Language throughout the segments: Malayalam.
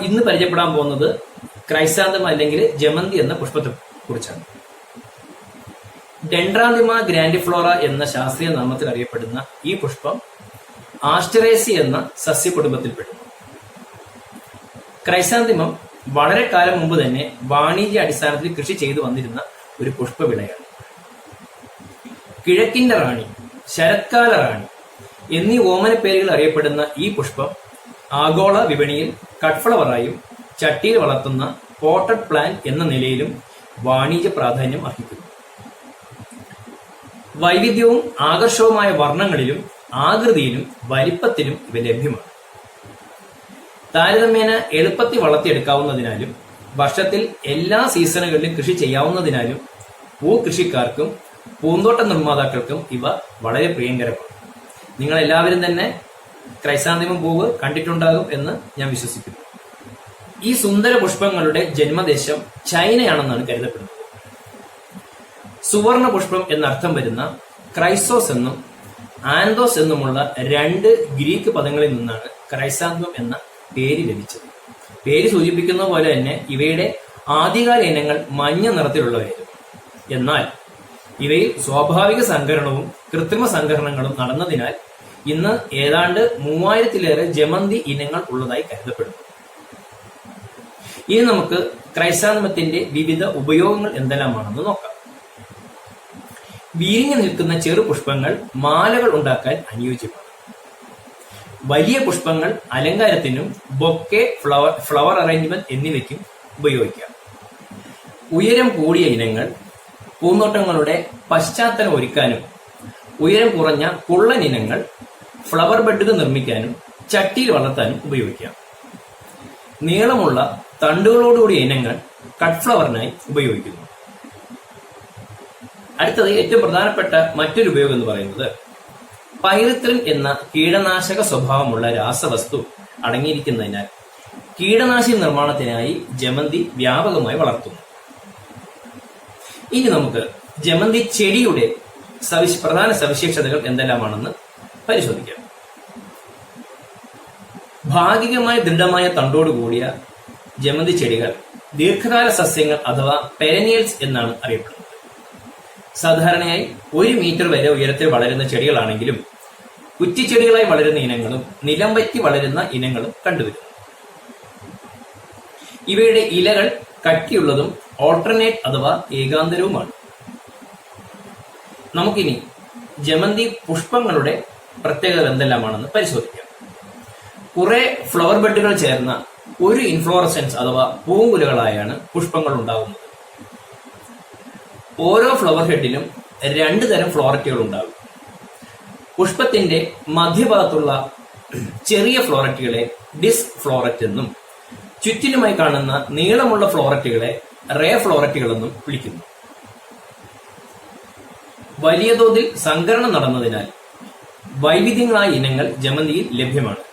ഇന്ന് പരിചയപ്പെടാൻ പോകുന്നത് ക്രൈസാന്തമം അല്ലെങ്കിൽ ജമന്തി എന്ന പുഷ്പത്തെ കുറിച്ചാണ്. ഡെൻഡ്രാന്തിമ ഗ്രാൻഡിഫ്ലോറ എന്ന ശാസ്ത്രീയ നാമത്തിൽ അറിയപ്പെടുന്ന ഈ പുഷ്പം ആസ്റ്ററേസി എന്ന സസ്യകുടുംബത്തിൽപ്പെടുന്നു. ക്രൈസാന്തിമം വളരെ കാലം മുമ്പ് തന്നെ വാണിജ്യ അടിസ്ഥാനത്തിൽ കൃഷി ചെയ്തു വന്നിരുന്ന ഒരു പുഷ്പവിളയാണ്. കിഴക്കിന്റെ റാണി, ശരത്കാല റാണി എന്നീ ഓമന പേരുകൾ അറിയപ്പെടുന്ന ഈ പുഷ്പം ആഗോള വിപണിയിൽ കട്ട് ഫ്ലവറായും ചട്ടിയിൽ വളർത്തുന്ന പോട്ടഡ് പ്ലാന്റ് എന്ന നിലയിലും വാണിജ്യ പ്രാധാന്യം അർഹിക്കുന്നു. വൈവിധ്യവും ആകർഷകവുമായ വർണ്ണങ്ങളിലും ആകൃതിയിലും വലിപ്പത്തിലും ഇവ ലഭ്യമാണ്. താരതമ്യേന എളുപ്പത്തിൽ വളർത്തിയെടുക്കാവുന്നതിനാലും വർഷത്തിൽ എല്ലാ സീസണുകളിലും കൃഷി ചെയ്യാവുന്നതിനാലും കൃഷിക്കാർക്കും പൂന്തോട്ട നിർമ്മാതാക്കൾക്കും ഇവ വളരെ പ്രിയങ്കരമാണ്. നിങ്ങൾ എല്ലാവരും തന്നെ ക്രൈസാന്തിമം പൂവ് കണ്ടിട്ടുണ്ടാകും എന്ന് ഞാൻ വിശ്വസിക്കുന്നു. ഈ സുന്ദര പുഷ്പങ്ങളുടെ ജന്മദേശം ചൈനയാണെന്നാണ് കരുതപ്പെടുന്നത്. സുവർണ പുഷ്പം എന്നർത്ഥം വരുന്ന ക്രൈസോസ് എന്നും ആൻതോസ് എന്നുമുള്ള രണ്ട് ഗ്രീക്ക് പദങ്ങളിൽ നിന്നാണ് ക്രൈസാന്തമം എന്ന പേര് ലഭിച്ചത്. പേര് സൂചിപ്പിക്കുന്ന പോലെ തന്നെ ഇവയുടെ ആദ്യകാല ഇനങ്ങൾ മഞ്ഞ നിറത്തിലുള്ളവയായിരുന്നു. എന്നാൽ ഇവയിൽ സ്വാഭാവിക സംഭരണവും കൃത്രിമ സംഭരണങ്ങളും നടന്നതിനാൽ ഇന്ന് ഏതാണ്ട് 3000-ലേറെ ജമന്തി ഇനങ്ങൾ ഉള്ളതായി കരുതപ്പെടുന്നു. ഇനി നമുക്ക് ക്രൈസാന്തമത്തിന്റെ വിവിധ ഉപയോഗങ്ങൾ എന്തെല്ലാമാണെന്ന് നോക്കാം. വിരിഞ്ഞു നിൽക്കുന്ന ചെറു പുഷ്പങ്ങൾ മാലകൾ ഉണ്ടാക്കാൻ അനുയോജ്യമാണ്. വലിയ പുഷ്പങ്ങൾ അലങ്കാരത്തിനും ബൊക്കെ, ഫ്ലവർ അറേഞ്ച്മെന്റ് എന്നിവയ്ക്കും ഉപയോഗിക്കാം. ഉയരം കൂടിയ ഇനങ്ങൾ പൂന്തോട്ടങ്ങളുടെ പശ്ചാത്തലം ഒരുക്കാനും ഉയരം കുറഞ്ഞ കുള്ളൻ ഇനങ്ങൾ ഫ്ലവർ ബെഡുകൾ നിർമ്മിക്കാനും ചട്ടിയിൽ വളർത്താനും ഉപയോഗിക്കാം. നീളമുള്ള തണ്ടുകളോടുകൂടിയ ഇനങ്ങൾ കട്ട് ഫ്ലവറിനായി ഉപയോഗിക്കുന്നു. അടുത്തത് ഏറ്റവും പ്രധാനപ്പെട്ട മറ്റൊരു ഉപയോഗം എന്ന് പറയുന്നത് പൈറിത്രിൻ എന്ന കീടനാശക സ്വഭാവമുള്ള രാസവസ്തു അടങ്ങിയിരിക്കുന്നതിനാൽ കീടനാശിനി നിർമ്മാണത്തിനായി ജമന്തി വ്യാപകമായി വളർത്തുന്നു. ഇനി നമുക്ക് ജമന്തി ചെടിയുടെ പ്രധാന സവിശേഷതകൾ എന്തെല്ലാമാണെന്ന് പരിശോധിക്കാം. ഭാഗികമായി ദൃഢമായ തണ്ടോടുകൂടിയ ജമന്തി ചെടികൾ ദീർഘകാല സസ്യങ്ങൾ അഥവാ പെരനിയൽസ് എന്നാണ് അറിയപ്പെടുന്നത്. സാധാരണയായി 1 മീറ്റർ വരെ ഉയരത്തിൽ വളരുന്ന ചെടികളാണെങ്കിലും കുറ്റിച്ചെടികളായി വളരുന്ന ഇനങ്ങളും നിലംപറ്റി വളരുന്ന ഇനങ്ങളും കണ്ടുവരുന്നു. ഇവയുടെ ഇലകൾ കട്ടിയുള്ളതും ഓൾട്ടർനേറ്റ് അഥവാ ഏകാന്തരവുമാണ്. നമുക്കിനി ജമന്തി പുഷ്പങ്ങളുടെ പ്രത്യേകത എന്തെല്ലാമാണെന്ന് പരിശോധിക്കാം. കുറെ ഫ്ലവർ ബെഡുകൾ ചേർന്ന ഒരു ഇൻഫ്ലോറസെൻസ് അഥവാ പൂങ്കുലകളായാണ് പുഷ്പങ്ങൾ ഉണ്ടാകുന്നത്. ഓരോ ഫ്ലവർ ഹെഡിലും 2 തരം ഫ്ലോററ്റുകൾ ഉണ്ടാകും. പുഷ്പത്തിന്റെ മധ്യഭാഗത്തുള്ള ചെറിയ ഫ്ലോററ്റുകളെ ഡിസ്ക് ഫ്ലോററ്റ് എന്നും ചുറ്റിലുമായി കാണുന്ന നീളമുള്ള ഫ്ലോററ്റുകളെ റേ ഫ്ലോററ്റുകൾ എന്നും വിളിക്കുന്നു. വലിയ തോതിൽ സംഭരണം നടന്നതിനാൽ വൈവിധ്യങ്ങളായ ഇനങ്ങൾ ജമന്തിയിൽ ലഭ്യമാണ്.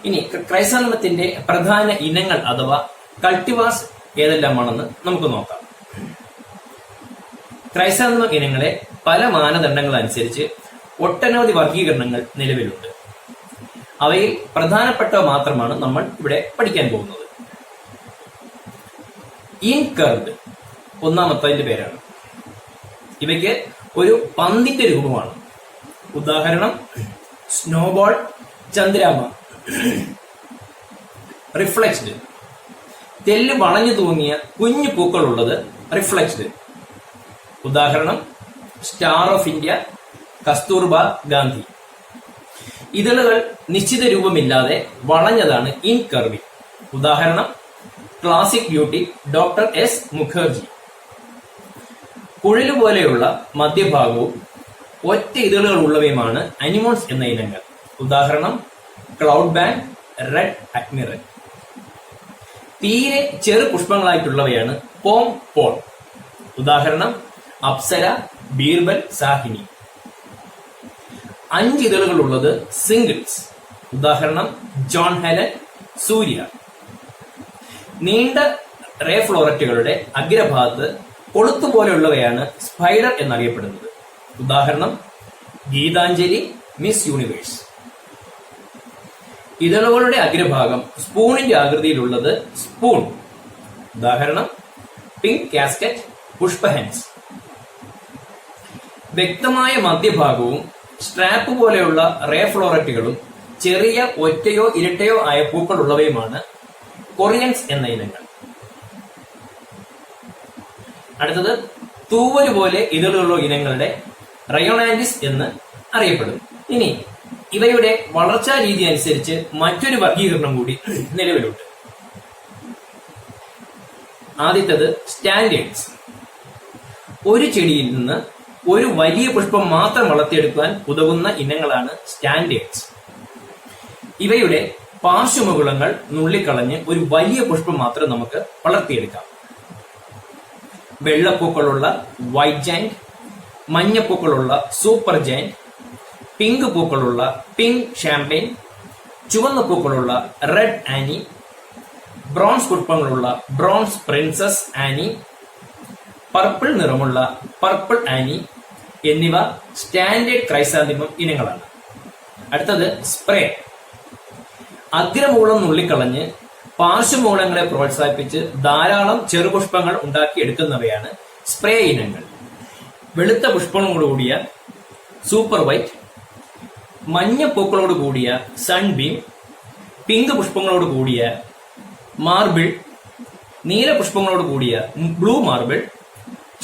ഇനി ക്രൈസാന്തമത്തിന്റെ പ്രധാന ഇനങ്ങൾ അഥവാ കൾട്ടിവാർസ് ഏതെല്ലാമാണെന്ന് നമുക്ക് നോക്കാം. ക്രൈസാന്തമ ഇനങ്ങളെ പല മാനദണ്ഡങ്ങൾ അനുസരിച്ച് ഒട്ടനവധി വർഗീകരണങ്ങൾ നിലവിലുണ്ട്. അവയിൽ പ്രധാനപ്പെട്ടവ മാത്രമാണ് നമ്മൾ ഇവിടെ പഠിക്കാൻ പോകുന്നത്. ഇൻകർവ്ഡ് ഒന്നാമത്തതിന്റെ പേരാണ്. ഇവയ്ക്ക് ഒരു പന്തിന്റെ രൂപമാണ്. ഉദാഹരണം സ്നോബോൾ, ചന്ദ്രാമ. റിഫ്ലക്സ്ഡ് തെല്ല് വളഞ്ഞു തൂങ്ങിയ കുഞ്ഞു പൂക്കളുള്ളത് റിഫ്ലക്സ്ഡ്. ഉദാഹരണം star of India, Kasturba Gandhi. ഇതളുകൾ നിശ്ചിത രൂപമില്ലാതെ വളഞ്ഞതാണ് ഇൻകർവി. ഉദാഹരണം classic beauty, doctor S Mukherjee. കുഴല് പോലെയുള്ള മധ്യഭാഗവും ഒറ്റ ഇതളുകൾ ഉള്ളവയുമാണ് അനിമോൺസ് എന്ന ഇനങ്ങൾ. ഉദാഹരണം ക്ലൗഡ് ബാങ്ക്, റെഡ് അഡ്മിറൽ. തീരെ ചെറു പുഷ്പങ്ങളായിട്ടുള്ളവയാണ് പോം പോൾ. ഉദാഹരണം അപ്സര, ബീർബൽ, സാഹിനി. 5 ഇതളുകൾ ഉള്ളത് സിംഗിൾസ്. ഉദാഹരണം ജോൺ ഹെലൻ, സൂര്യ. നീണ്ട റേ ഫ്ലോററ്റുകളുടെ അഗ്രഭാഗത്ത് കൊളുത്തുപോലെയുള്ളവയാണ് സ്പൈഡർ എന്നറിയപ്പെടുന്നത്. ഉദാഹരണം ഗീതാഞ്ജലി, മിസ് യൂണിവേഴ്സ്. ഇതളുകളുടെ അഗ്രഭാഗം സ്പൂണിന്റെ ആകൃതിയിലുള്ളത് സ്പൂൺ. ഉദാഹരണം പിങ്ക് കാസ്കറ്റ്, പുഷ്പഹൻസ്. വ്യക്തമായ മധ്യഭാഗവും സ്ട്രാപ്പ് പോലെയുള്ള റേ ഫ്ലോററ്റുകളും ചെറിയ ഒറ്റയോ ഇരട്ടയോ ആയ പൂക്കൾ ഉള്ളവയുമാണ് കൊറിയൻസ് എന്ന ഇനങ്ങൾ. അടുത്തത് തൂവല് പോലെ ഇതളുള്ള ഇനങ്ങളുടെ റയോണാൻഡിസ് എന്ന് അറിയപ്പെടും. ഇനി ഇവയുടെ വളർച്ചാ രീതി അനുസരിച്ച് മറ്റൊരു വർഗീകരണം കൂടി നിലവിലുണ്ട്. ആദ്യത്തേത് സ്റ്റാൻഡേർഡ്സ്. ഒരു ചെടിയിൽ നിന്ന് ഒരു വലിയ പുഷ്പം മാത്രം വളർത്തിയെടുക്കാൻ ഉതകുന്ന ഇനങ്ങളാണ് സ്റ്റാൻഡേർഡ്സ്. ഇവയുടെ പാർശ്വമുകുളങ്ങൾ നുള്ളിക്കളഞ്ഞ് ഒരു വലിയ പുഷ്പം മാത്രം നമുക്ക് വളർത്തിയെടുക്കാം. വെള്ളപ്പൂക്കളുള്ള വൈറ്റ് ജൈന്റ്, മഞ്ഞപ്പൂക്കളുള്ള സൂപ്പർ ജൈന്റ്, പിങ്ക് പൂക്കളുള്ള പിങ്ക് ഷാമ്പെയിൻ, ചുവന്ന പൂക്കളുള്ള റെഡ് ആനി, ബ്രോൺസ് പുഷ്പങ്ങളുള്ള ബ്രോൺസ് പ്രിൻസസ് ആനി, പർപ്പിൾ നിറമുള്ള പർപ്പിൾ ആനി എന്നിവ സ്റ്റാൻഡേർഡ് ക്രൈസാന്തിമം ഇനങ്ങളാണ്. അടുത്തത് സ്പ്രേ. അഗ്രമൂളം നുള്ളിക്കളഞ്ഞ് പാർശ്വമൂലങ്ങളെ പ്രോത്സാഹിപ്പിച്ച് ധാരാളം ചെറുപുഷ്പങ്ങൾ ഉണ്ടാക്കിയെടുക്കുന്നവയാണ് സ്പ്രേ ഇനങ്ങൾ. വെളുത്ത പുഷ്പങ്ങളോടുകൂടിയ സൂപ്പർ വൈറ്റ്, മഞ്ഞ പൂക്കളോട് കൂടിയ സൺബീം, പിങ്ക് പുഷ്പങ്ങളോട് കൂടിയ മാർബിൾ, നീല പുഷ്പങ്ങളോട് കൂടിയ ബ്ലൂ മാർബിൾ,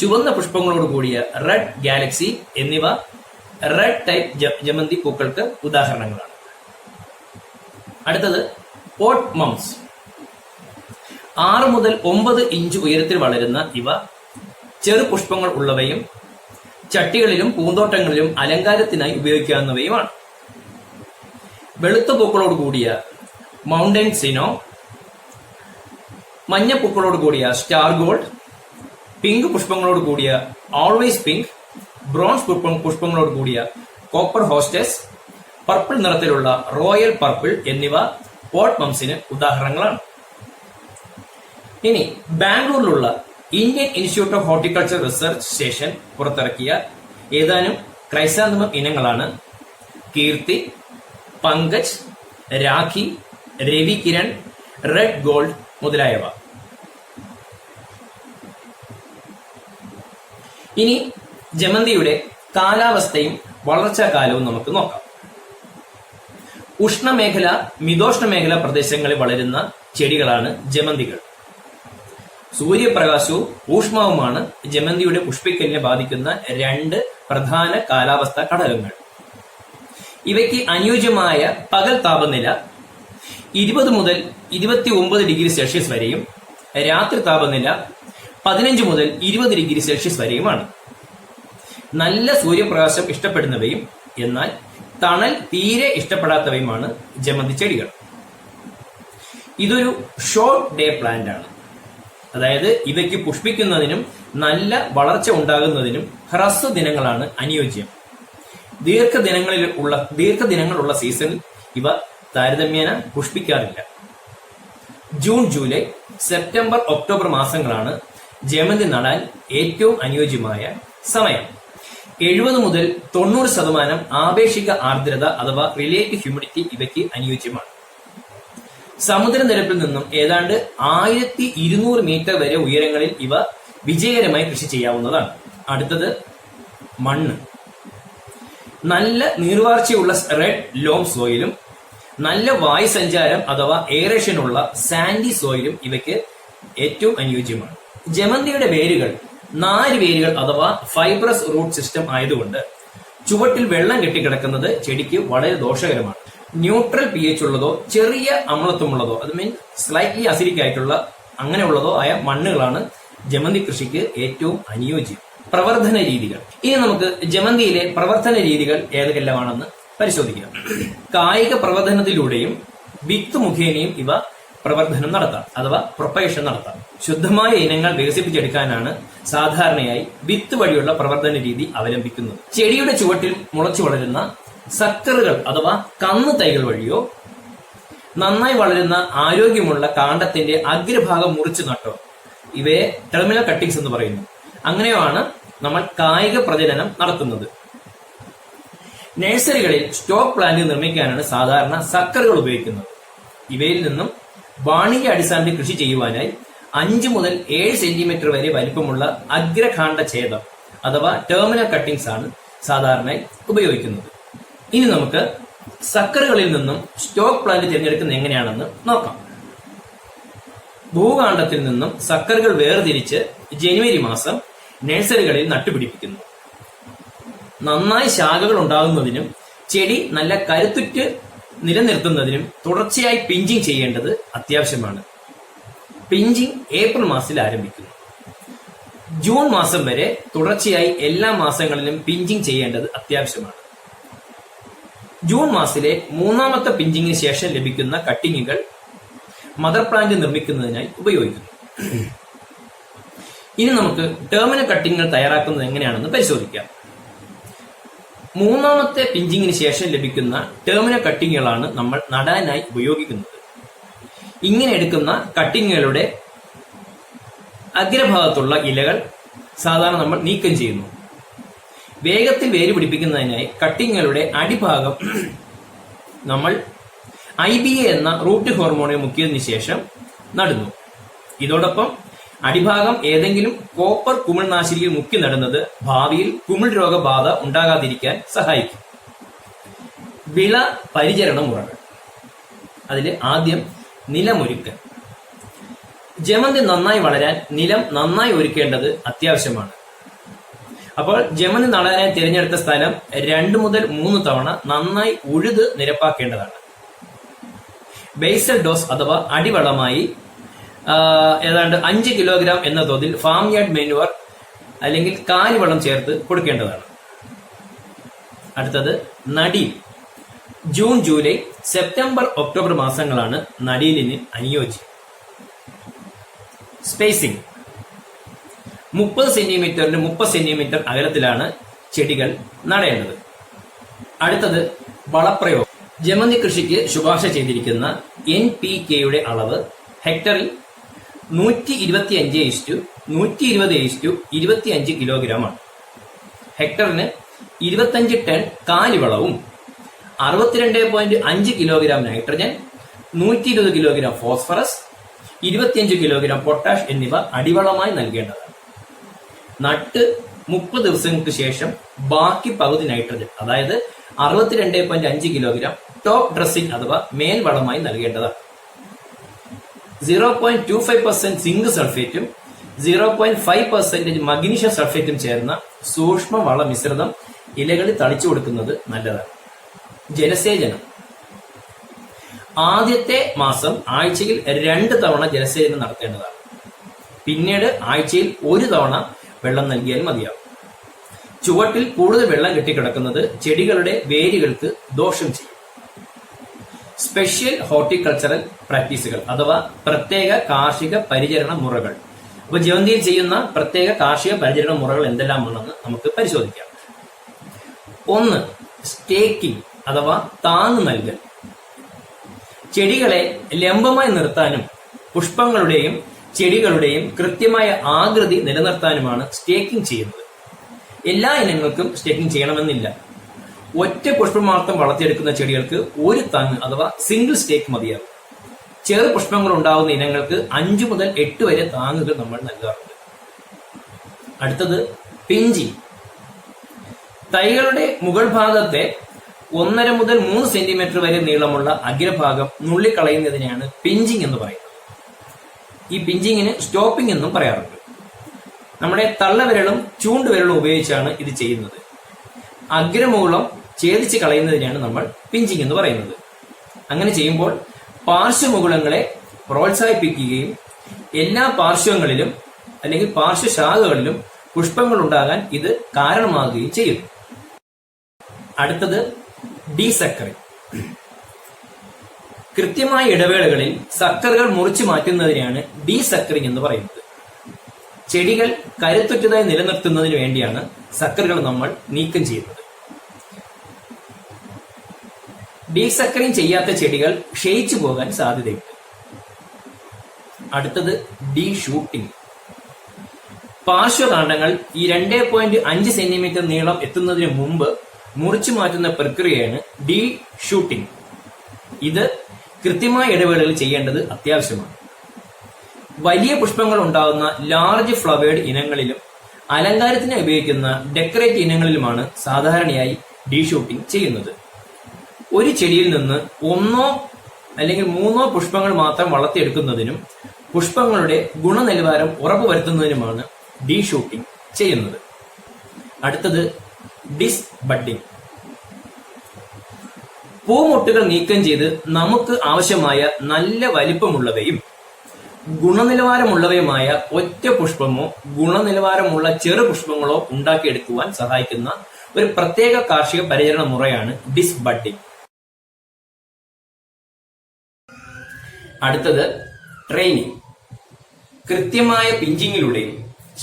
ചുവന്ന പുഷ്പങ്ങളോട് കൂടിയ റെഡ് ഗാലക്സി എന്നിവ റെഡ് ടൈപ്പ് ജമന്തി പൂക്കൾക്ക് ഉദാഹരണങ്ങളാണ്. അടുത്തത് പോട്ട് മംസ്. 6 മുതൽ 9 ഇഞ്ച് ഉയരത്തിൽ വളരുന്ന ഇവ ചെറു പുഷ്പങ്ങൾ ഉള്ളവയും ചട്ടികളിലും പൂന്തോട്ടങ്ങളിലും അലങ്കാരത്തിനായി ഉപയോഗിക്കാവുന്നവയുമാണ്. വെളുത്ത പൂക്കളോട് കൂടിയ മൗണ്ടൻ സിനോ, മഞ്ഞ പൂക്കളോട് കൂടിയ സ്റ്റാർ ഗോൾഡ്, പിങ്ക് പുഷ്പങ്ങളോട് കൂടിയ ഓൾവേസ് പിങ്ക്, ബ്രോൺസ് പുഷ്പങ്ങളോട് കൂടിയ കോപ്പർ ഹോസ്റ്റസ്, പർപ്പിൾ നിറത്തിലുള്ള റോയൽ പർപ്പിൾ എന്നിവ പോട്ട് മംസിന് ഉദാഹരണങ്ങളാണ്. ഇനി ബാംഗ്ലൂരിലുള്ള Indian Institute of Horticulture Research Station പുറത്തിറക്കിയ ഏതാനും ക്രൈസാന്തമം ഇനങ്ങളാണ് കീർത്തി, പങ്കജ്, രാഖി, രവി കിരൺ, റെഡ് ഗോൾഡ് മുതലായവ. ഇനി ജമന്തിയുടെ കാലാവസ്ഥയും വളർച്ചാ കാലവും നമുക്ക് നോക്കാം. ഉഷ്ണമേഖല, മിതോഷ്ണമേഖല പ്രദേശങ്ങളിൽ വളരുന്ന ചെടികളാണ് ജമന്തികൾ. സൂര്യപ്രകാശവും ഊഷ്മാവുമാണ് ജമന്തിയുടെ പുഷ്പിക്കലിനെ ബാധിക്കുന്ന 2 പ്രധാന കാലാവസ്ഥാ ഘടകങ്ങൾ. ഇവയ്ക്ക് അനുയോജ്യമായ പകൽ താപനില 20 മുതൽ 29 ഡിഗ്രി സെൽഷ്യസ് വരെയും രാത്രി താപനില 15 മുതൽ 20 ഡിഗ്രി സെൽഷ്യസ് വരെയുമാണ്. നല്ല സൂര്യപ്രകാശം ഇഷ്ടപ്പെടുന്നവയും എന്നാൽ തണൽ തീരെ ഇഷ്ടപ്പെടാത്തവയുമാണ് ജമന്തി ചെടികൾ. ഇതൊരു ഷോർട്ട് ഡേ പ്ലാന്റ് ആണ്. അതായത് ഇവയ്ക്ക് പുഷ്പിക്കുന്നതിനും നല്ല വളർച്ച ഉണ്ടാകുന്നതിനും ഹ്രസ്വ ദിനങ്ങളാണ് അനുയോജ്യം. ദീർഘദിനങ്ങളുള്ള സീസണിൽ ഇവ താരതമ്യേന പുഷ്പിക്കാറില്ല. ജൂൺ, ജൂലൈ, സെപ്റ്റംബർ, ഒക്ടോബർ മാസങ്ങളാണ് ജമന്തി നടാൻ ഏറ്റവും അനുയോജ്യമായ സമയം. 70 മുതൽ 90% ആപേക്ഷിക ആർദ്രത അഥവാ റിലേറ്റീവ് ഹ്യൂമിഡിറ്റി ഇവയ്ക്ക് അനുയോജ്യമാണ്. സമുദ്രനിരപ്പിൽ നിന്നും ഏതാണ്ട് 1200 മീറ്റർ വരെ ഉയരങ്ങളിൽ ഇവ വിജയകരമായി കൃഷി ചെയ്യാവുന്നതാണ്. അടുത്തത് മണ്ണ്. നല്ല നീർവാർച്ചയുള്ള റെഡ് ലോം സോയിലും നല്ല വായുസഞ്ചാരം അഥവാ എയറേഷനുള്ള സാൻഡി സോയിലും ഇവയ്ക്ക് ഏറ്റവും അനുയോജ്യമാണ്. ജമന്തിയുടെ വേരുകൾ നാരുവേരുകൾ അഥവാ ഫൈബ്രസ് റൂട്ട് സിസ്റ്റം ആയതുകൊണ്ട് ചുവട്ടിൽ വെള്ളം കെട്ടിക്കിടക്കുന്നത് ചെടിക്ക് വളരെ ദോഷകരമാണ്. ന്യൂട്രൽ pH ഉള്ളതോ ചെറിയ അമ്ലത്വമുള്ളതോ അത് മീൻ സ്ലൈറ്റ്ലി അസിഡിക് ആയിട്ടുള്ള അങ്ങനെയുള്ളതോ ആയ മണ്ണുകളാണ് ജമന്തി കൃഷിക്ക് ഏറ്റവും അനുയോജ്യം. പ്രവർത്തന രീതികൾ. ഇനി നമുക്ക് ജമന്തിയിലെ പ്രവർത്തന രീതികൾ ഏതൊക്കെല്ലാമാണെന്ന് പരിശോധിക്കാം. കായിക പ്രവർത്തനത്തിലൂടെയും വിത്ത് മുഖേനയും ഇവ പ്രവർത്തനം നടത്താം അഥവാ പ്രൊപ്പഗേഷൻ നടത്താം. ശുദ്ധമായ ഇനങ്ങൾ വികസിപ്പിച്ചെടുക്കാനാണ് സാധാരണയായി വിത്ത് വഴിയുള്ള പ്രവർത്തന രീതി അവലംബിക്കുന്നത്. ചെടിയുടെ ചുവട്ടിൽ മുളച്ചു വളരുന്ന സക്കറുകൾ അഥവാ കന്ന് തൈകൾ വഴിയോ നന്നായി വളരുന്ന ആരോഗ്യമുള്ള കാണ്ഡത്തിന്റെ അഗ്രഭാഗം മുറിച്ചു നട്ടോ ഇവയെ ടെർമിനൽ കട്ടിങ്സ് എന്ന് പറയുന്നു. അങ്ങനെയാണ് നമ്മൾ കായിക പ്രജനനം നടത്തുന്നത്. നഴ്സറികളിൽ സ്റ്റോക്ക് പ്ലാന്റ് നിർമ്മിക്കാനാണ് സാധാരണ സക്കറുകൾ ഉപയോഗിക്കുന്നത്. ഇവയിൽ നിന്നും വാണിജ്യ അടിസ്ഥാനത്തിൽ കൃഷി ചെയ്യുവാനായി 5 മുതൽ 7 സെന്റിമീറ്റർ വരെ വലിപ്പമുള്ള അഗ്രകാണ്ഡ ഛേദം അഥവാ ടെർമിനൽ കട്ടിങ്സ് ആണ് സാധാരണയായി ഉപയോഗിക്കുന്നത്. ഇനി നമുക്ക് സക്കറുകളിൽ നിന്നും സ്റ്റോക്ക് പ്ലാന്റ് തിരഞ്ഞെടുക്കുന്നത് എങ്ങനെയാണെന്ന് നോക്കാം. ഭൂകാണ്ഡത്തിൽ നിന്നും സക്കറുകൾ വേർതിരിച്ച് ജനുവരി മാസം നഴ്സറികളിൽ നട്ടുപിടിപ്പിക്കുന്നു. നന്നായി ശാഖകൾ ഉണ്ടാകുന്നതിനും ചെടി നല്ല കരുത്തുറ്റ് നിലനിർത്തുന്നതിനും തുടർച്ചയായി പിഞ്ചിങ് ചെയ്യേണ്ടത് അത്യാവശ്യമാണ്. പിഞ്ചിങ് ഏപ്രിൽ മാസത്തിൽ ആരംഭിക്കുന്നു. ജൂൺ മാസം വരെ തുടർച്ചയായി എല്ലാ മാസങ്ങളിലും പിഞ്ചിങ് ചെയ്യേണ്ടത് അത്യാവശ്യമാണ്. ജൂൺ മാസത്തിലെ 3ാമത്തെ പിഞ്ചിങ്ങിന് ശേഷം ലഭിക്കുന്ന കട്ടിങ്ങുകൾ മദർ പ്ലാന്റ് നിർമ്മിക്കുന്നതിനായി ഉപയോഗിക്കുന്നു. ഇനി നമുക്ക് ടെർമിനൽ കട്ടിങ്ങുകൾ തയ്യാറാക്കുന്നത് എങ്ങനെയാണെന്ന് പരിശോധിക്കാം. 3ാമത്തെ പിഞ്ചിങ്ങിന് ശേഷം ലഭിക്കുന്ന ടെർമിനൽ കട്ടിങ്ങുകളാണ് നമ്മൾ നടാനായി ഉപയോഗിക്കുന്നത്. ഇങ്ങനെ എടുക്കുന്ന കട്ടിങ്ങുകളുടെ അഗ്രഭാഗത്തുള്ള ഇലകൾ സാധാരണ നമ്മൾ നീക്കം ചെയ്യുന്നു. വേഗത്തിൽ വേര് പിടിപ്പിക്കുന്നതിനായി കട്ടിങ്ങുകളുടെ അടിഭാഗം നമ്മൾ IBA എന്ന റൂട്ട് ഹോർമോണിൽ മുക്കിയതിനു ശേഷം നടുന്നു. ഇതോടൊപ്പം അടിഭാഗം ഏതെങ്കിലും കോപ്പർ കുമിൾനാശിനിയിൽ മുക്കി നടുന്നത് ഭാവിയിൽ കുമിൾ രോഗബാധ ഉണ്ടാകാതിരിക്കാൻ സഹായിക്കും. വിള പരിചരണ മുറകൾ. അതിൽ ആദ്യം നിലമൊരുക്കൽ. ജമന്തി നന്നായി വളരാൻ നിലം നന്നായി ഒരുക്കേണ്ടത് അത്യാവശ്യമാണ്. അപ്പോൾ ജമന്തി നടാനായി തിരഞ്ഞെടുത്ത സ്ഥലം 2 മുതൽ 3 തവണ നന്നായി ഉഴുത് നിരപ്പാക്കേണ്ടതാണ്. ബേസൽ ഡോസ് അഥവാ അടിവളമായി ഏതാണ്ട് 5 കിലോഗ്രാം എന്ന തോതിൽ ഫാം യാർഡ് മെനുവർ അല്ലെങ്കിൽ കാലിവളം ചേർത്ത് കൊടുക്കേണ്ടതാണ്. അടുത്തത് നടീൽ. ജൂൺ, ജൂലൈ, സെപ്റ്റംബർ, ഒക്ടോബർ മാസങ്ങളാണ് നടീലിന് അനുയോജ്യം. സ്പേസിംഗ്. 30 സെന്റിമീറ്ററിന് 30 സെന്റിമീറ്റർ അകലത്തിലാണ് ചെടികൾ നടേണ്ടത്. അടുത്തത് വളപ്രയോഗം. ജമന്തി കൃഷിക്ക് ശുപാർശ ചെയ്തിരിക്കുന്ന NPK-യുടെ അളവ് ഹെക്ടറിൽ 125:120:25 കിലോഗ്രാമാണ്. ഹെക്ടറിന് 25 ടൺ കാലിവളവും 62.5 kilogram nitrogen, 120 kilogram phosphorus, 25 kilogram potash എന്നിവ അടിവളമായി നൽകേണ്ടതാണ്. നട്ട് 30 ദിവസങ്ങൾക്ക് ശേഷം ബാക്കി പകുതി നൈട്രജൻ അതായത് 62.5 കിലോഗ്രാം ടോപ്പ് ഡ്രസ്സിംഗ് അഥവാ മേൽവളമായി നൽകേണ്ടതാണ്. 0.25% സിങ്ക് സൾഫേറ്റും 0.5% മഗ്നീഷ്യം സൾഫേറ്റും ചേർന്ന സൂക്ഷ്മ വള മിശ്രിതം ഇലകളിൽ തളിച്ചു കൊടുക്കുന്നത് നല്ലതാണ്. ജലസേചനം. ആദ്യത്തെ മാസം ആഴ്ചയിൽ 2 തവണ ജലസേചനം നടത്തേണ്ടതാണ്. പിന്നീട് ആഴ്ചയിൽ 1 തവണ വെള്ളം നൽകിയാൽ മതിയാവും. ചുവട്ടിൽ കൂടുതൽ വെള്ളം കെട്ടിക്കിടക്കുന്നത് ചെടികളുടെ വേരുകൾക്ക് ദോഷം ചെയ്യും. സ്പെഷ്യൽ ഹോർട്ടിക്കൾച്ചറൽ പ്രാക്ടീസുകൾ അഥവാ പ്രത്യേക കാർഷിക പരിചരണ മുറകൾ. അപ്പൊ ജമന്തിയിൽ ചെയ്യുന്ന പ്രത്യേക കാർഷിക പരിചരണ മുറകൾ എന്തെല്ലാമാണെന്ന് നമുക്ക് പരിശോധിക്കാം. 1. സ്റ്റേക്കിംഗ് അഥവാ താങ്ങ് നൽകൽ. ചെടികളെ ലംബമായി നിർത്താനും പുഷ്പങ്ങളുടെയും ചെടികളുടെയും കൃത്യമായ ആകൃതി നിലനിർത്താനുമാണ് സ്റ്റേക്കിംഗ് ചെയ്യുന്നത്. എല്ലാ ഇനങ്ങൾക്കും സ്റ്റേക്കിംഗ് ചെയ്യണമെന്നില്ല. ഒറ്റ പുഷ്പം മാത്രം വളർത്തിയെടുക്കുന്ന ചെടികൾക്ക് 1 താങ്ങ് അഥവാ സിംഗിൾ സ്റ്റേക്ക് മതിയാകും. ചെറു പുഷ്പങ്ങൾ ഉണ്ടാവുന്ന ഇനങ്ങൾക്ക് 5 മുതൽ 8 വരെ താങ്ങുകൾ നമ്മൾ നൽകാറുണ്ട്. അടുത്തത് പിഞ്ചിങ്. തൈകളുടെ മുകൾ ഭാഗത്തെ 1.5 മുതൽ 3 സെന്റിമീറ്റർ വരെ നീളമുള്ള അഗ്രഭാഗം നുള്ളിക്കളയുന്നതിനെയാണ് പിഞ്ചിങ് എന്ന് പറയുന്നത്. ഈ പിഞ്ചിങ്ങിന് സ്റ്റോപ്പിംഗ് എന്നും പറയാറുണ്ട്. നമ്മുടെ തള്ളവിരലും ചൂണ്ടുവിരലും ഉപയോഗിച്ചാണ് ഇത് ചെയ്യുന്നത്. അഗ്രമൂലം ഛേദിച്ച് കളയുന്നതിനെയാണ് നമ്മൾ പിഞ്ചിങ് എന്ന് പറയുന്നത്. അങ്ങനെ ചെയ്യുമ്പോൾ പാർശ്വമുകുളങ്ങളെ പ്രോത്സാഹിപ്പിക്കുകയും എല്ലാ പാർശ്വങ്ങളിലും അല്ലെങ്കിൽ പാർശ്വശാഖകളിലും പുഷ്പങ്ങൾ ഉണ്ടാകാൻ ഇത് കാരണമാകുകയും ചെയ്യുന്നു. അടുത്തത് ഡീസക്കറിംഗ്. കൃത്യമായ ഇടവേളകളിൽ സക്കറുകൾ മുറിച്ചു മാറ്റുന്നതിനെയാണ് ഡീസക്കറിംഗ് എന്ന് പറയുന്നത്. ചെടികൾ കരുത്തുറ്റതായി നിലനിർത്തുന്നതിന് വേണ്ടിയാണ് സക്കറുകൾ നമ്മൾ നീക്കം ചെയ്യുന്നത്. ഡീസക്കറിംഗ് ചെയ്യാത്ത ചെടികൾ ക്ഷയിച്ചു പോകാൻ സാധ്യതയുണ്ട്. അടുത്തത് ഡീ ഷൂട്ടിംഗ്. പാർശ്വകാണ്ഡങ്ങൾ ഈ 2.5 സെന്റിമീറ്റർ നീളം എത്തുന്നതിന് മുമ്പ് മുറിച്ചു മാറ്റുന്ന പ്രക്രിയയാണ് ഡീ ഷൂട്ടിംഗ്. ഇത് കൃത്യമായ ഇടവേളകളിൽ ചെയ്യേണ്ടത് അത്യാവശ്യമാണ്. വലിയ പുഷ്പങ്ങൾ ഉണ്ടാകുന്ന ലാർജ് ഫ്ലവേർഡ് ഇനങ്ങളിലും അലങ്കാരത്തിന് ഉപയോഗിക്കുന്ന ഡെക്കറേറ്റ് ഇനങ്ങളിലുമാണ് സാധാരണയായി ഡീ ഷൂട്ടിംഗ് ചെയ്യുന്നത്. ഒരു ചെടിയിൽ നിന്ന് 1 അല്ലെങ്കിൽ 3 പുഷ്പങ്ങൾ മാത്രം വളർത്തിയെടുക്കുന്നതിനും പുഷ്പങ്ങളുടെ ഗുണനിലവാരം ഉറപ്പുവരുത്തുന്നതിനുമാണ് ഡീ ഷൂട്ടിംഗ് ചെയ്യുന്നത്. അടുത്തത് ഡിസ് ബഡ്ഡിംഗ്. പൂമൊട്ടുകൾ നീക്കം ചെയ്ത് നമുക്ക് ആവശ്യമായ നല്ല വലിപ്പമുള്ളവയും ഗുണനിലവാരമുള്ളവയുമായ ഒറ്റ പുഷ്പമോ ഗുണനിലവാരമുള്ള ചെറു പുഷ്പങ്ങളോ ഉണ്ടാക്കിയെടുക്കുവാൻ സഹായിക്കുന്ന ഒരു പ്രത്യേക കാർഷിക പരിചരണ മുറയാണ് ഡിസ് ബഡ്ഡിംഗ്. അടുത്തത് ട്രെയിനിങ്. കൃത്യമായ പിഞ്ചിങ്ങിലൂടെയും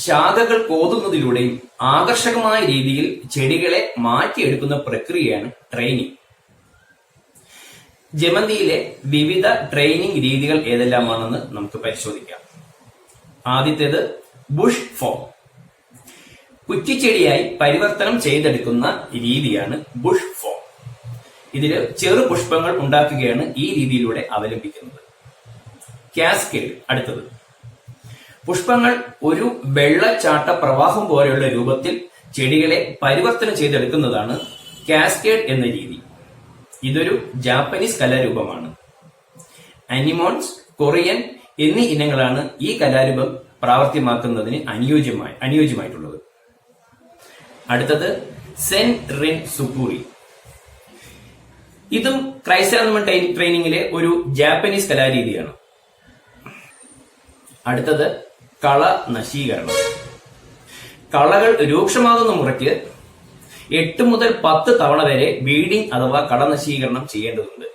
ശാഖകൾ കോതുന്നതിലൂടെയും ആകർഷകമായ രീതിയിൽ ചെടികളെ മാറ്റിയെടുക്കുന്ന പ്രക്രിയയാണ് ട്രെയിനിങ്. ജമന്തിയിലെ വിവിധ ട്രെയിനിങ് രീതികൾ ഏതെല്ലാമാണെന്ന് നമുക്ക് പരിശോധിക്കാം. ആദ്യത്തേത് ബുഷ് ഫോം. കുറ്റിച്ചെടിയായി പരിവർത്തനം ചെയ്തെടുക്കുന്ന രീതിയാണ് ബുഷ് ഫോം. ഇതില് ചെറു പുഷ്പങ്ങൾ ഉണ്ടാക്കുകയാണ് ഈ രീതിയിലൂടെ അവലംബിക്കുന്നത്. കാസ്കേഡ്. അടുത്തത് പുഷ്പങ്ങൾ ഒരു വെള്ളച്ചാട്ട പ്രവാഹം പോലെയുള്ള രൂപത്തിൽ ചെടികളെ പരിവർത്തനം ചെയ്തെടുക്കുന്നതാണ് കാസ്കേഡ് എന്ന രീതി. ഇതൊരു ജാപ്പനീസ് കലാരൂപമാണ്. അനിമോൺസ്, കൊറിയൻ എന്നീ ഇനങ്ങളാണ് ഈ കലാരൂപം പ്രാവർത്തികമാക്കുന്നതിന് അനുയോജ്യമായിട്ടുള്ളത്. അടുത്തത് സെൻ റിൻ സുക്കൂറി. ഇതും ക്രൈസാന്തമം ട്രെയിനിങ്ങിലെ ഒരു ജാപ്പനീസ് കലാരീതിയാണ്. അടുത്തത് കള നശീകരണം. കളകൾ രൂക്ഷമാകുന്ന മുറയ്ക്ക് 8 മുതൽ 10 തവണ വരെ വീഡിംഗ് അഥവാ കളനശീകരണം ചെയ്യേണ്ടതുണ്ട്.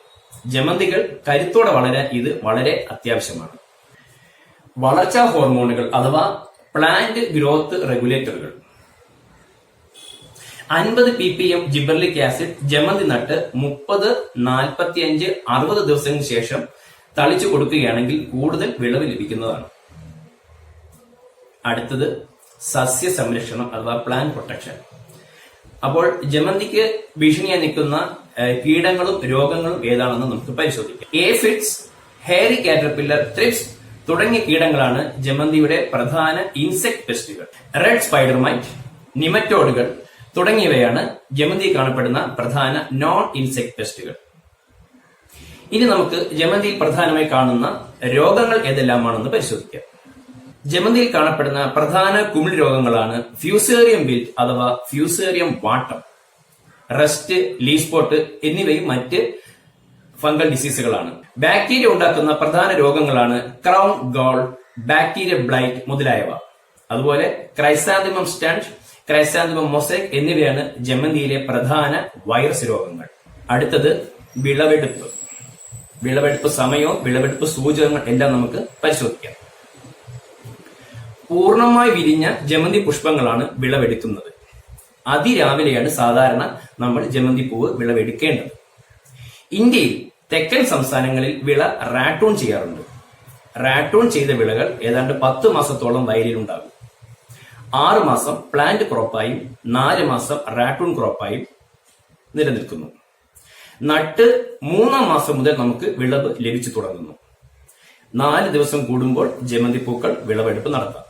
ജമന്തികൾ കരുത്തോടെ വളരാൻ ഇത് വളരെ അത്യാവശ്യമാണ്. വളർച്ചാ ഹോർമോണുകൾ അഥവാ പ്ലാന്റ് ഗ്രോത്ത് റെഗുലേറ്ററുകൾ. 50 ppm ജിബർലിക് ആസിഡ് ജമന്തി നട്ട് 30, 45, 60 ദിവസങ്ങൾക്ക് ശേഷം തളിച്ചു കൊടുക്കുകയാണെങ്കിൽ കൂടുതൽ വിളവ് ലഭിക്കുന്നതാണ്. അടുത്തത് സസ്യ സംരക്ഷണം അഥവാ പ്ലാന്റ് പ്രൊട്ടക്ഷൻ. അപ്പോൾ ജമന്തിക്ക് ഭീഷണിയായി നിൽക്കുന്ന കീടങ്ങളും രോഗങ്ങളും ഏതാണെന്ന് നമുക്ക് പരിശോധിക്കാം. ഏഫിഡ്സ്, ഹെയറി കാറ്റർപില്ലർ, ത്രിപ്സ് തുടങ്ങിയ കീടങ്ങളാണ് ജമന്തിയുടെ പ്രധാന ഇൻസെക്ട് പെസ്റ്റുകൾ. റെഡ് സ്പൈഡർ മൈറ്റ്, നിമറ്റോഡുകൾ തുടങ്ങിയവയാണ് ജമന്തി കാണപ്പെടുന്ന പ്രധാന നോൺ ഇൻസെക്ട് പെസ്റ്റുകൾ. ഇനി നമുക്ക് ജമന്തിയിൽ പ്രധാനമായി കാണുന്ന രോഗങ്ങൾ ഏതെല്ലാമാണെന്ന് പരിശോധിക്കാം. ജമന്തിയിൽ കാണപ്പെടുന്ന പ്രധാന കുമിൾ രോഗങ്ങളാണ് ഫ്യൂസേറിയം വിൽറ്റ് അഥവാ ഫ്യൂസേറിയം വാട്ടം, റസ്റ്റ്, ലീഫ് സ്പോട്ട് എന്നിവയും മറ്റ് ഫംഗൽ ഡിസീസുകളാണ്. ബാക്ടീരിയ ഉണ്ടാക്കുന്ന പ്രധാന രോഗങ്ങളാണ് ക്രൗൺ ഗോൾ, ബാക്ടീരിയ ബ്ലൈറ്റ് മുതലായവ. അതുപോലെ ക്രൈസാന്തിമം സ്റ്റണ്ട്, ക്രൈസാന്തിമം മൊസൈക് എന്നിവയാണ് ജമന്തിയിലെ പ്രധാന വൈറസ് രോഗങ്ങൾ. അടുത്തത് വിളവെടുപ്പ്. വിളവെടുപ്പ് സമയവും വിളവെടുപ്പ് സൂചകങ്ങൾ എല്ലാം നമുക്ക് പരിശോധിക്കാം. പൂർണ്ണമായി വിരിഞ്ഞ ജമന്തി പുഷ്പങ്ങളാണ് വിളവെടുക്കുന്നത്. അതിരാവിലെയാണ് സാധാരണ നമ്മൾ ജമന്തി പൂവ് വിളവെടുക്കേണ്ടത്. ഇന്ത്യയിൽ തെക്കൻ സംസ്ഥാനങ്ങളിൽ വിള റാട്ടൂൺ ചെയ്യാറുണ്ട്. റാട്ടൂൺ ചെയ്ത വിളകൾ ഏതാണ്ട് 10 മാസത്തോളം വയലിലുണ്ടാകും. 6 മാസം പ്ലാന്റ് ക്രോപ്പായും 4 മാസം റാട്ടൂൺ ക്രോപ്പായും നിലനിൽക്കുന്നു. നട്ട് 3-ാം മാസം മുതൽ നമുക്ക് വിളവ് ലഭിച്ചു തുടങ്ങുന്നു. 4 ദിവസം കൂടുമ്പോൾ ജമന്തി പൂക്കൾ വിളവെടുപ്പ് നടത്താം.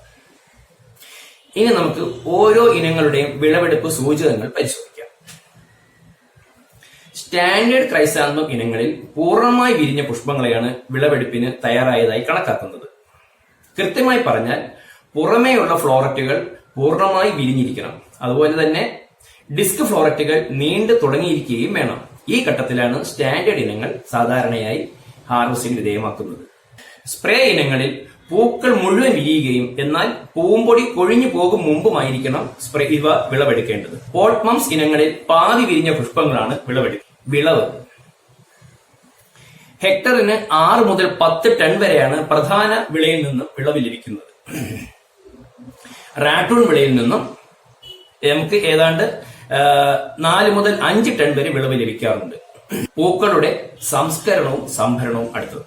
ഇനി നമുക്ക് ഓരോ ഇനങ്ങളുടെയും വിളവെടുപ്പ് സൂചകങ്ങൾ പരിശോധിക്കാം. സ്റ്റാൻഡേർഡ് ക്രൈസാന്തമം ഇനങ്ങളിൽ പൂർണ്ണമായി വിരിഞ്ഞ പുഷ്പങ്ങളെയാണ് വിളവെടുപ്പിന് തയ്യാറായതായി കണക്കാക്കുന്നത്. കൃത്യമായി പറഞ്ഞാൽ പുറമേയുള്ള ഫ്ലോററ്റുകൾ പൂർണ്ണമായി വിരിഞ്ഞിരിക്കണം. അതുപോലെ തന്നെ ഡിസ്ക് ഫ്ലോററ്റുകൾ നീണ്ടു തുടങ്ങിയിരിക്കുകയും വേണം. ഈ ഘട്ടത്തിലാണ് സ്റ്റാൻഡേർഡ് ഇനങ്ങൾ സാധാരണയായി ഹാർവസ്റ്റിന് വിധേയമാക്കുന്നത്. സ്പ്രേ ഇനങ്ങളിൽ പൂക്കൾ മുഴുവൻ വിരിയുകയും എന്നാൽ പൂമ്പൊടി കൊഴിഞ്ഞു പോകും മുമ്പുമായിരിക്കണം ഇവ വിളവെടുക്കേണ്ടത്. പോട്ട്മംസ് ഇനങ്ങളിൽ പാതി വിരിഞ്ഞ പുഷ്പങ്ങളാണ് വിളവ്. ഹെക്ടറിന് 6 മുതൽ 10 ടൺ വരെയാണ് പ്രധാന വിളയിൽ നിന്നും വിളവ് ലഭിക്കുന്നത്. റാട്ടൂൺ വിളയിൽ നിന്നും നമുക്ക് ഏതാണ്ട് 4 മുതൽ 5 ടൺ വരെ വിളവ് ലഭിക്കാറുണ്ട്. പൂക്കളുടെ സംസ്കരണവും സംഭരണവും അടുത്തത്.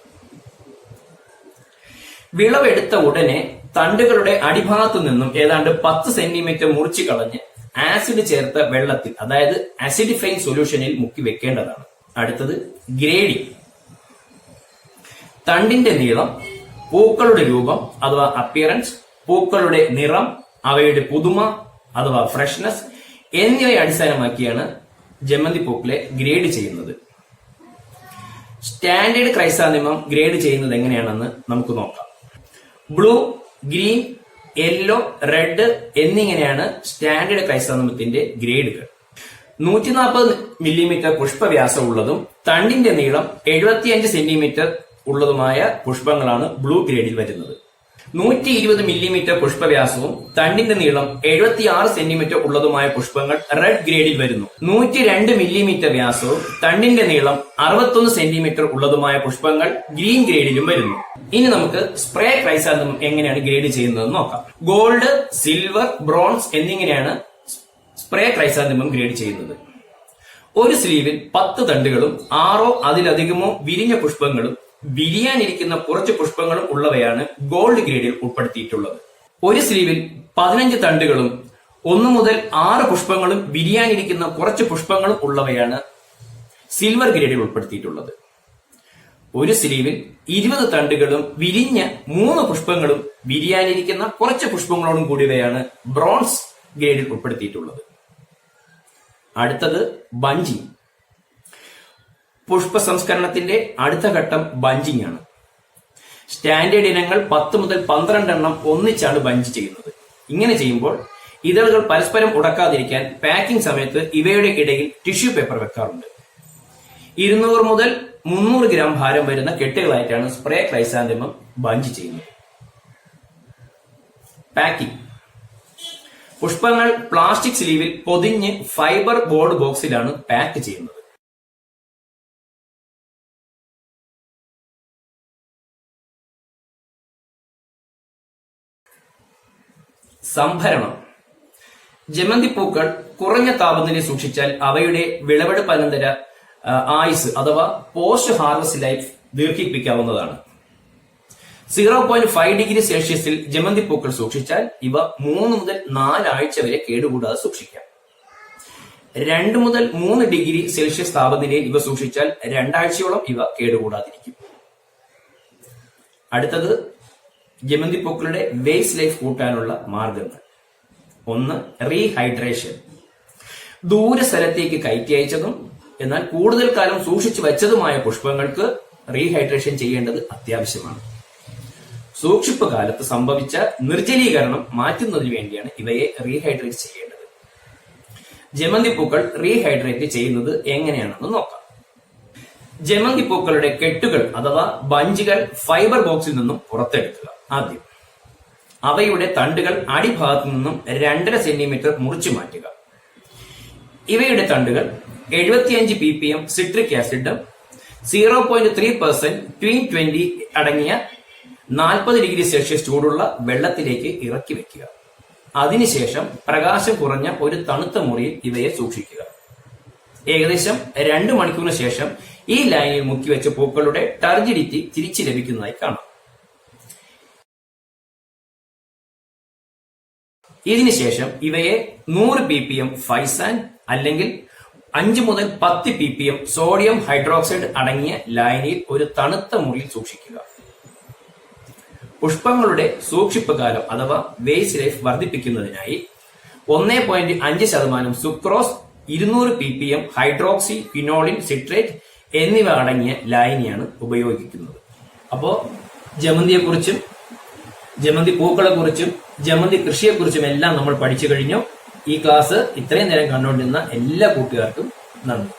വിളവെടുത്ത ഉടനെ തണ്ടുകളുടെ അടിഭാഗത്തു നിന്നും ഏതാണ്ട് 10 സെന്റിമീറ്റർ മുറിച്ചു കളഞ്ഞ് ആസിഡ് ചേർത്ത വെള്ളത്തിൽ, അതായത് ആസിഡിഫൈങ് സൊല്യൂഷനിൽ മുക്കി വെക്കേണ്ടതാണ്. അടുത്തത് ഗ്രേഡിംഗ്. തണ്ടിന്റെ നീളം, പൂക്കളുടെ രൂപം അഥവാ അപ്പിയറൻസ്, പൂക്കളുടെ നിറം, അവയുടെ പുതുമ അഥവാ ഫ്രഷ്നെസ് എന്നിവയെ അടിസ്ഥാനമാക്കിയാണ് ജമന്തി പൂക്കളെ ഗ്രേഡ് ചെയ്യുന്നത്. സ്റ്റാൻഡേർഡ് ക്രൈസാന്തിമം ഗ്രേഡ് ചെയ്യുന്നത് എങ്ങനെയാണെന്ന് നമുക്ക് നോക്കാം. ബ്ലൂ, ഗ്രീൻ, യെല്ലോ, റെഡ് എന്നിങ്ങനെയാണ് സ്റ്റാൻഡേർഡ് ക്രൈസാന്തിമത്തിന്റെ ഗ്രേഡുകൾ. 140 മില്ലിമീറ്റർ പുഷ്പവ്യാസമുള്ളതും തണ്ടിന്റെ നീളം 75 സെന്റിമീറ്റർ ഉള്ളതുമായ പുഷ്പങ്ങളാണ് ബ്ലൂ ഗ്രേഡിൽ വരുന്നത്. 120 മില്ലിമീറ്റർ പുഷ്പവ്യാസവും തണ്ടിന്റെ നീളം 76 സെന്റിമീറ്റർ ഉള്ളതുമായ പുഷ്പങ്ങൾ റെഡ് ഗ്രേഡിൽ വരുന്നു. 102 മില്ലിമീറ്റർ വ്യാസവും തണ്ടിന്റെ നീളം 61 സെന്റിമീറ്റർ ഉള്ളതുമായ പുഷ്പങ്ങൾ ഗ്രീൻ ഗ്രേഡിലും വരുന്നു. ഇനി നമുക്ക് സ്പ്രേ ക്രൈസാന്തിമം എങ്ങനെയാണ് ഗ്രേഡ് ചെയ്യുന്നതെന്ന് നോക്കാം. ഗോൾഡ്, സിൽവർ, ബ്രോൺസ് എന്നിങ്ങനെയാണ് സ്പ്രേ ക്രൈസാന്തിമം ഗ്രേഡ് ചെയ്യുന്നത്. ഒരു സ്ലീവിൽ 10 തണ്ടുകളും 6 അതിലധികമോ വിരിഞ്ഞ പുഷ്പങ്ങളും വിരിയാനിരിക്കുന്ന കുറച്ച് പുഷ്പങ്ങളും ഉള്ളവയാണ് ഗോൾഡ് ഗ്രേഡിൽ ഉൾപ്പെടുത്തിയിട്ടുള്ളത്. ഒരു സ്ലീവിൽ 15 തണ്ടുകളും 1 മുതൽ 6 പുഷ്പങ്ങളും വിരിയാനിരിക്കുന്ന കുറച്ച് പുഷ്പങ്ങളും ഉള്ളവയാണ് സിൽവർ ഗ്രേഡിൽ ഉൾപ്പെടുത്തിയിട്ടുള്ളത്. ഒരു സ്ലീവിൽ 20 തണ്ടുകളും വിരിഞ്ഞ 3 പുഷ്പങ്ങളും വിരിയാനിരിക്കുന്ന കുറച്ച് പുഷ്പങ്ങളോടും കൂടിയവയാണ് ബ്രോൺസ് ഗ്രേഡിൽ ഉൾപ്പെടുത്തിയിട്ടുള്ളത്. അടുത്തത് ബഞ്ചിങ്. പുഷ്പ സംസ്കരണത്തിന്റെ അടുത്ത ഘട്ടം ബഞ്ചിങ് ആണ്. സ്റ്റാൻഡേർഡ് ഇനങ്ങൾ 10 മുതൽ 12 എണ്ണം ഒന്നിച്ചാണ് ബഞ്ച് ചെയ്യുന്നത്. ഇങ്ങനെ ചെയ്യുമ്പോൾ ഇതളുകൾ പരസ്പരം ഉടക്കാതിരിക്കാൻ പാക്കിംഗ് സമയത്ത് ഇവയുടെ ഇടയിൽ ടിഷ്യൂ പേപ്പർ വെക്കാറുണ്ട്. 200 മുതൽ 300 ഗ്രാം ഭാരം വരുന്ന കെട്ടുകളായിട്ടാണ് സ്പ്രേ ക്രൈസാന്തിമം ബഞ്ച് ചെയ്യുന്നത്. പാക്കിംഗ്. പുഷ്പങ്ങൾ പ്ലാസ്റ്റിക് സ്ലീവിൽ പൊതിഞ്ഞ് ഫൈബർ ബോർഡ് ബോക്സിലാണ് പാക്ക് ചെയ്യുന്നത്. സംഭരണം. ജമന്തി പൂക്കൾ കുറഞ്ഞ താപനിലയിൽ സൂക്ഷിച്ചാൽ അവയുടെ വിളവെടുപ്പനന്തര ആയുസ് അഥവാ പോസ്റ്റ് ഹാർവസ്റ്റ് ലൈഫ് ദീർഘിപ്പിക്കാവുന്നതാണ്. 0.5 ഡിഗ്രി സെൽഷ്യസിൽ ജമന്തി പൂക്കൾ സൂക്ഷിച്ചാൽ ഇവ 3 മുതൽ 4 ആഴ്ച വരെ കേടുകൂടാതെ സൂക്ഷിക്കാം. 2 മുതൽ 3 ഡിഗ്രി സെൽഷ്യസ് താപനിലയിൽ ഇവ സൂക്ഷിച്ചാൽ 2 ആഴ്ചയോളം ഇവ കേടുകൂടാതിരിക്കും. അടുത്തത് ജമന്തി പൂക്കളുടെ വേസ്റ്റ് ലൈഫ് കൂട്ടാനുള്ള മാർഗങ്ങൾ. 1. റീഹൈഡ്രേഷൻ. ദൂര സ്ഥലത്തേക്ക് കയറ്റി അയച്ചതും എന്നാൽ കൂടുതൽ കാലം സൂക്ഷിച്ചു വെച്ചതുമായ പുഷ്പങ്ങൾക്ക് റീഹൈഡ്രേഷൻ ചെയ്യേണ്ടത് അത്യാവശ്യമാണ്. സൂക്ഷിപ്പ് കാലത്ത് സംഭവിച്ച നിർജ്ജലീകരണം മാറ്റുന്നതിന് വേണ്ടിയാണ് ഇവയെ റീഹൈഡ്രേറ്റ് ചെയ്യേണ്ടത്. ജമന്തി പൂക്കൾ റീഹൈഡ്രേറ്റ് ചെയ്യുന്നത് എങ്ങനെയാണെന്ന് നോക്കാം. ജമന്തി പൂക്കളുടെ കെട്ടുകൾ അഥവാ ബഞ്ചുകൾ ഫൈബർ ബോക്സിൽ നിന്നും പുറത്തെടുക്കുക. ആദ്യം അവയുടെ തണ്ടുകൾ അടിഭാഗത്തു നിന്നും 2.5 സെന്റിമീറ്റർ മുറിച്ചു മാറ്റുക. ഇവയുടെ തണ്ടുകൾ 75 ppm സിട്രിക് ആസിഡും 0.3% ക്വീൻ 20 അടങ്ങിയ 40 ഡിഗ്രി സെൽഷ്യസ് ചൂടുള്ള വെള്ളത്തിലേക്ക് ഇറക്കി വെക്കുക. അതിനുശേഷം പ്രകാശം കുറഞ്ഞ ഒരു തണുത്ത മുറിയിൽ ഇവയെ സൂക്ഷിക്കുക. ഏകദേശം 2 മണിക്കൂറിന് ശേഷം ഈ ലൈനിൽ മുക്കിവെച്ച പൂക്കളുടെ ടർജിഡിറ്റി തിരിച്ചു ലഭിക്കുന്നതായി കാണാം. ഇതിനുശേഷം ഇവയെ 100 ppm ഫൈസാൻ അല്ലെങ്കിൽ 5 മുതൽ 10 ppm സോഡിയം ഹൈഡ്രോക്സൈഡ് അടങ്ങിയ ലായനിയിൽ ഒരു തണുത്ത മുറിയിൽ സൂക്ഷിക്കുക. പുഷ്പങ്ങളുടെ സൂക്ഷിപ്പ് കാലം അഥവാ വേസ്റ്റ് ലൈഫ് വർദ്ധിപ്പിക്കുന്നതിനായി 1.5% സുക്രോസ്, 200 ppm ഹൈഡ്രോക്സി ഫിനോളിൻ സിട്രേറ്റ് എന്നിവ അടങ്ങിയ ലായനിയാണ് ഉപയോഗിക്കുന്നത്. അപ്പോ ജമന്തിയെക്കുറിച്ചും ജമന്തി പൂക്കളെ കുറിച്ചും ജമന്തി കൃഷിയെക്കുറിച്ചും എല്ലാം നമ്മൾ പഠിച്ചു കഴിഞ്ഞു. ഈ ക്ലാസ് ഇത്രയും നേരം കണ്ടുകൊണ്ടിരുന്ന എല്ലാ കൂട്ടുകാർക്കും നന്ദി.